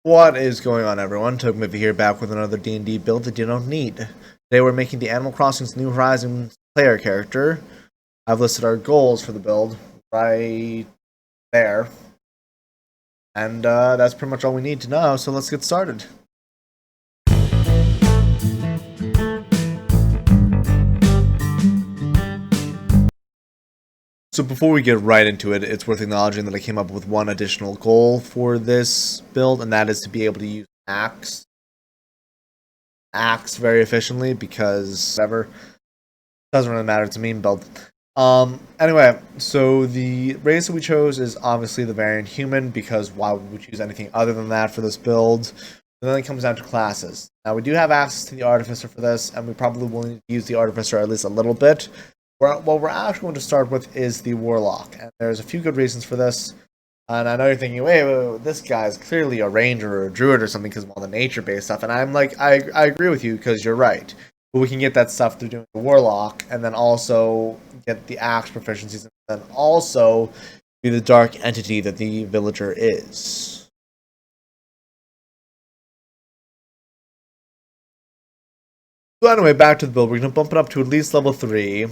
What is going on, everyone? Tugg here, back with another D&D build that you don't need. Today we're making the Animal Crossing's New Horizons player character. I've listed our goals for the build right there. And that's pretty much all we need to know, so let's get started. So before we get right into it, it's worth acknowledging that I came up with one additional goal for this build, and that is to be able to use axe very efficiently, because whatever, doesn't really matter, it's a meme build. Anyway, so the race that we chose is obviously the variant human, because why would we choose anything other than that for this build? And then it comes down to classes. Now we do have access to the artificer for this, and we probably will need to use the artificer at least a little bit. What we're actually going to start with is the warlock, and there's a few good reasons for this. And I know you're thinking, wait, this guy's clearly a ranger or a druid or something because of all the nature-based stuff. And I'm like, I agree with you because you're right. But we can get that stuff through doing the warlock, and then also get the axe proficiencies, and then also be the dark entity that the villager is. So anyway, back to the build. We're going to bump it up to at least level 3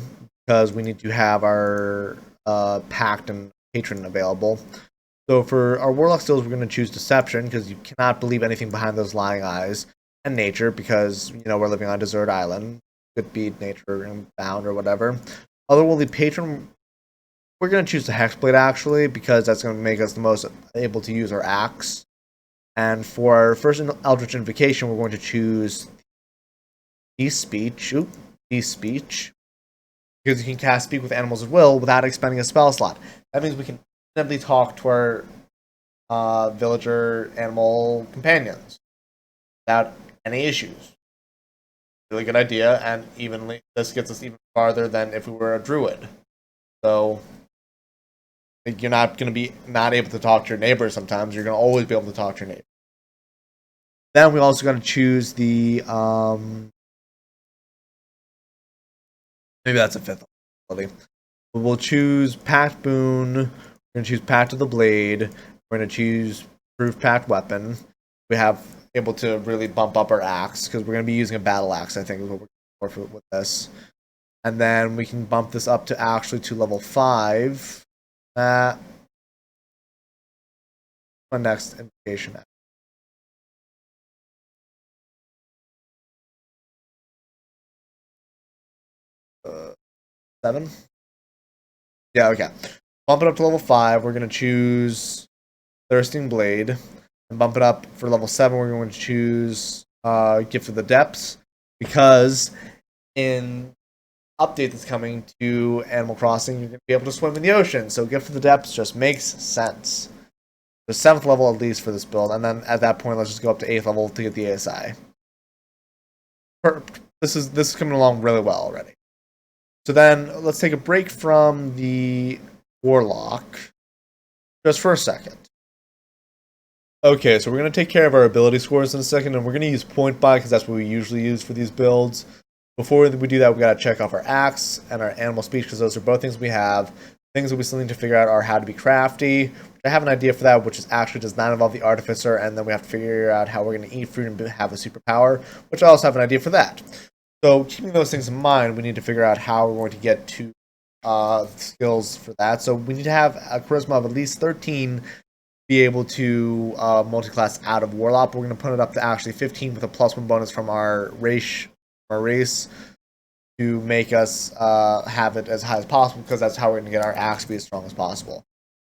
because we need to have our pact and patron available. So for our warlock skills, we're going to choose deception because you cannot believe anything behind those lying eyes, and nature because we're living on a desert island. Could be nature and bound or whatever. Otherworldly patron, we're going to choose the hexblade actually because that's going to make us the most able to use our axe. And for our first eldritch invocation, we're going to choose peace speech. Peace speech. Because you can cast Speak with Animals at will without expending a spell slot. That means we can simply talk to our villager animal companions without any issues. Really good idea, and this gets us even farther than if we were a druid. So you're not going to be not able to talk to your neighbors sometimes. You're going to always be able to talk to your neighbor. Then we also got to choose the maybe that's a fifth ability. We'll choose Pact Boon. We're going to choose Pact of the Blade. We're going to choose Proof Pact Weapon. We have able to really bump up our axe because we're going to be using a battle axe, I think, is what we're going for with this. And then we can bump this up to actually to level 5. My next invocation. 7? Yeah, okay. Bump it up to level 5. We're going to choose Thirsting Blade. And bump it up for level 7. We're going to choose Gift of the Depths. Because in update that's coming to Animal Crossing, you're going to be able to swim in the ocean. So Gift of the Depths just makes sense. The 7th level at least for this build. And then at that point, let's just go up to 8th level to get the ASI. This is coming along really well already. So then, let's take a break from the warlock, just for a second. Okay, so we're going to take care of our ability scores in a second, and we're going to use point buy, because that's what we usually use for these builds. Before we do that, we got to check off our axe and our animal speech, because those are both things we have. Things that we still need to figure out are how to be crafty, which I have an idea for that, which actually does not involve the artificer, and then we have to figure out how we're going to eat fruit and have a superpower, which I also have an idea for that. So keeping those things in mind, we need to figure out how we're going to get to skills for that. So we need to have a charisma of at least 13 to be able to multi-class out of Warlock. We're going to put it up to actually 15 with a +1 bonus from our race to make us have it as high as possible, because that's how we're going to get our axe to be as strong as possible.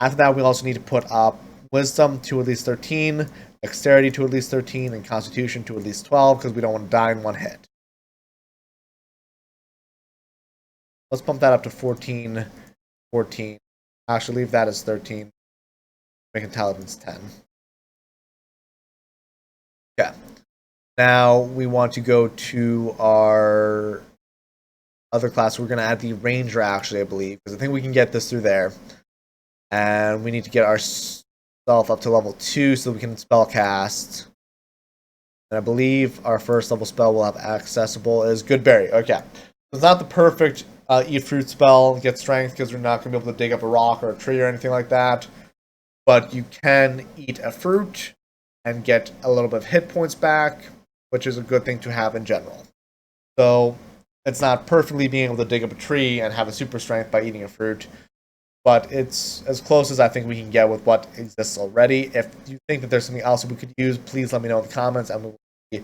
After that, we also need to put up Wisdom to at least 13, Dexterity to at least 13, and Constitution to at least 12, because we don't want to die in one hit. Let's bump that up to 14. Actually, leave that as 13. Make intelligence 10. Okay. Now we want to go to our other class. We're going to add the ranger, actually, I believe, because I think we can get this through there. And we need to get ourselves up to level 2 so that we can spell cast. And I believe our first level spell we'll have accessible is Goodberry. Okay. It's not the perfect eat fruit spell, get strength, because we're not going to be able to dig up a rock or a tree or anything like that. But you can eat a fruit, and get a little bit of hit points back, which is a good thing to have in general. So it's not perfectly being able to dig up a tree and have a super strength by eating a fruit, but it's as close as I think we can get with what exists already. If you think that there's something else that we could use, please let me know in the comments, and we'll see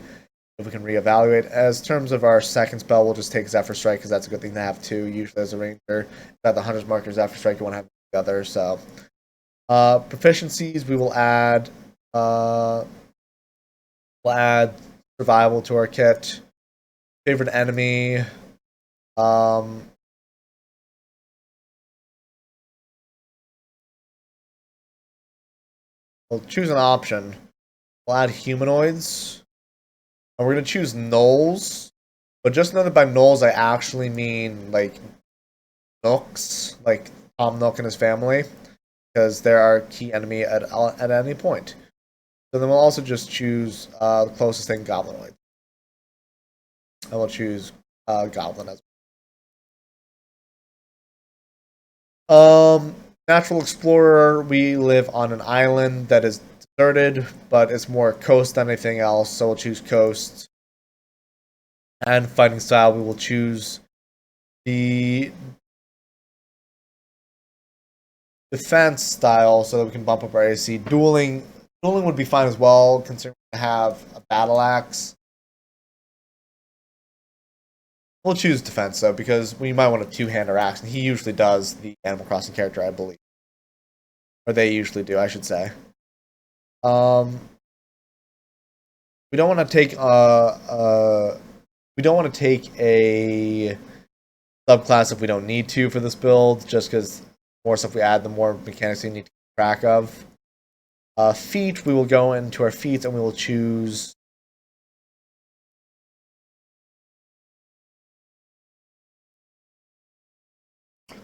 if we can reevaluate. As terms of our second spell, we'll just take Zephyr Strike, because that's a good thing to have too, usually as a ranger. If you have the Hunter's Marker, Zephyr Strike, you want to have the other. So proficiencies, we will add survival to our kit. Favorite enemy. We'll choose an option. We'll add humanoids. And we're going to choose gnolls. But just know that by gnolls, I actually mean, like, Nooks. Like Tom Nook and his family. Because they're our key enemy at any point. So then we'll also just choose the closest thing, Goblinoid. And we'll choose Goblin as well. Natural Explorer, we live on an island that is deserted, but it's more coast than anything else, so we'll choose coast. And fighting style, we will choose the defense style so that we can bump up our AC. Dueling would be fine as well, considering we have a battle axe. We'll choose defense, though, because we might want to two-hand our axe, and he usually does, the Animal Crossing character, I believe. Or they usually do, I should say. We don't want to take a subclass if we don't need to for this build, just because the more stuff we add, the more mechanics we need to keep track of. Feat, we will go into our feats, and we will choose...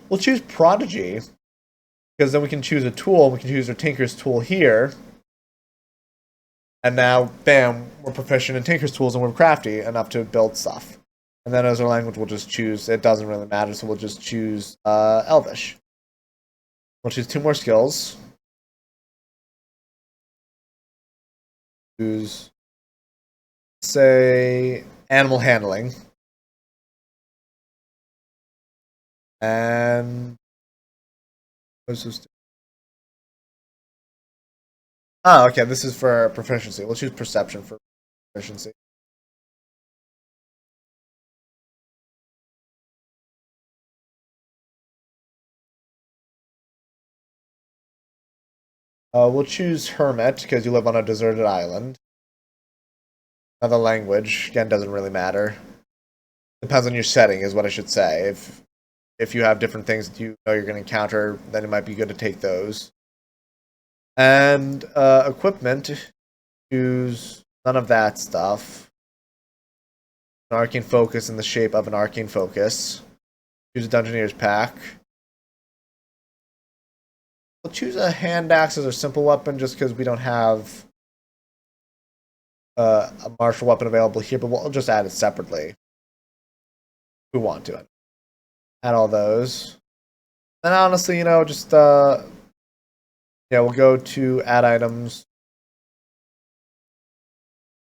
We'll choose Prodigy, because then we can choose a tool. We can choose our Tinker's tool here. And now, bam, we're proficient in Tinker's tools and we're crafty enough to build stuff. And then as our language, we'll just choose, it doesn't really matter, so we'll just choose Elvish. We'll choose 2 more skills. Choose, say, Animal Handling. And what's this? Oh, okay, this is for proficiency. We'll choose Perception for proficiency. We'll choose Hermit, because you live on a deserted island. Now the language, again, doesn't really matter. Depends on your setting, is what I should say. If you have different things that you know you're going to encounter, then it might be good to take those. And equipment, choose none of that stuff. An Arcane Focus in the shape of an Arcane Focus. Choose a Dungeoneer's Pack. We'll choose a Hand Axe as our simple weapon, just because we don't have a martial weapon available here, but we'll just add it separately. If we want to. Add all those. And honestly, just yeah, we'll go to add items.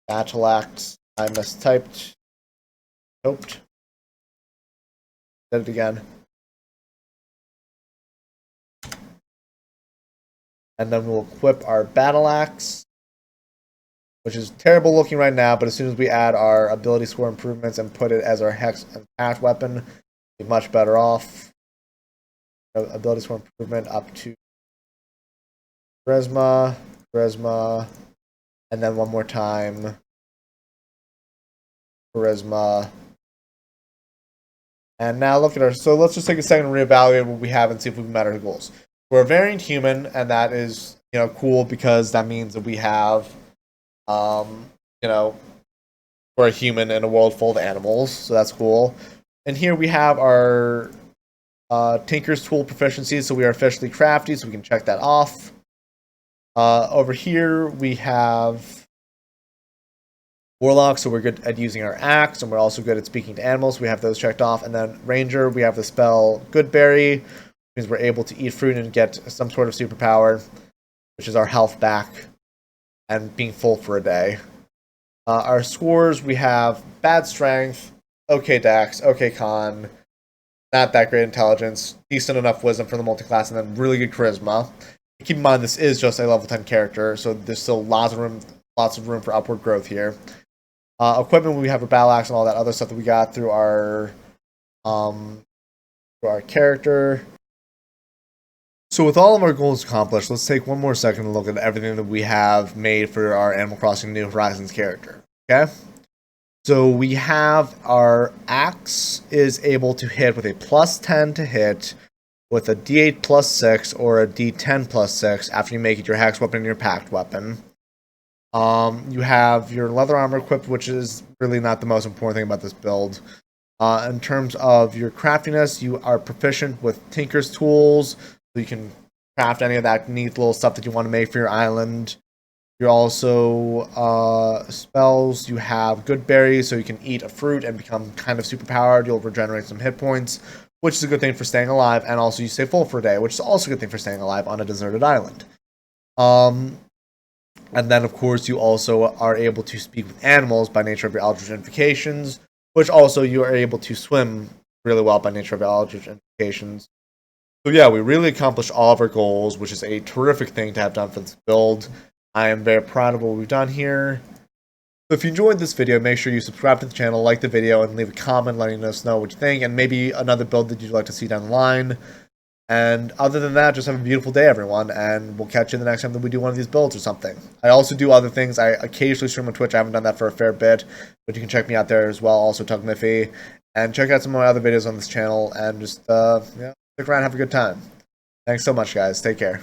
Battle Axe. I mistyped. Hoped. Did it again. And then we'll equip our Battle Axe, which is terrible looking right now, but as soon as we add our ability score improvements and put it as our hex and path weapon, we'll be much better off. Ability score improvement up to Charisma, and then one more time, Charisma. And now look at our, so let's just take a second and reevaluate what we have and see if we met our goals. We're a variant human, and that is, cool, because that means that we have, we're a human in a world full of animals, so that's cool. And here we have our Tinker's Tool proficiency, so we are officially crafty, so we can check that off. Over here we have Warlock, so we're good at using our axe, and we're also good at speaking to animals. We have those checked off. And then Ranger, we have the spell Goodberry, which means we're able to eat fruit and get some sort of superpower, which is our health back. and being full for a day. Our scores, we have bad strength, okay dex, okay con, not that great intelligence, decent enough wisdom for the multi-class, and then really good charisma. Keep in mind this is just a level 10 character, so there's still lots of room for upward growth here. Equipment, we have our battle axe and all that other stuff that we got through our character. So with all of our goals accomplished, let's take one more second to look at everything that we have made for our Animal Crossing New Horizons character. Okay? So we have our axe is able to hit with a plus 10 to hit with a d8 plus 6 or a d10 plus 6 after you make it your hex weapon and your pact weapon. You have your leather armor equipped, which is really not the most important thing about this build. In terms of your craftiness, you are proficient with Tinker's tools, so you can craft any of that neat little stuff that you want to make for your island. You're also spells. You have good berries, so you can eat a fruit and become kind of superpowered. You'll regenerate some hit points, which is a good thing for staying alive, and also you stay full for a day, which is also a good thing for staying alive on a deserted island. And then, of course, you also are able to speak with animals by nature of your Eldritch Invocations, which also you are able to swim really well by nature of your Eldritch Invocations. So yeah, we really accomplished all of our goals, which is a terrific thing to have done for this build. I am very proud of what we've done here. So if you enjoyed this video, make sure you subscribe to the channel, like the video, and leave a comment letting us know what you think, and maybe another build that you'd like to see down the line. And other than that, just have a beautiful day, everyone, and we'll catch you the next time that we do one of these builds or something. I also do other things. I occasionally stream on Twitch. I haven't done that for a fair bit, but you can check me out there as well, also Tugg, and check out some of my other videos on this channel, and just, yeah, stick around, have a good time. Thanks so much, guys. Take care.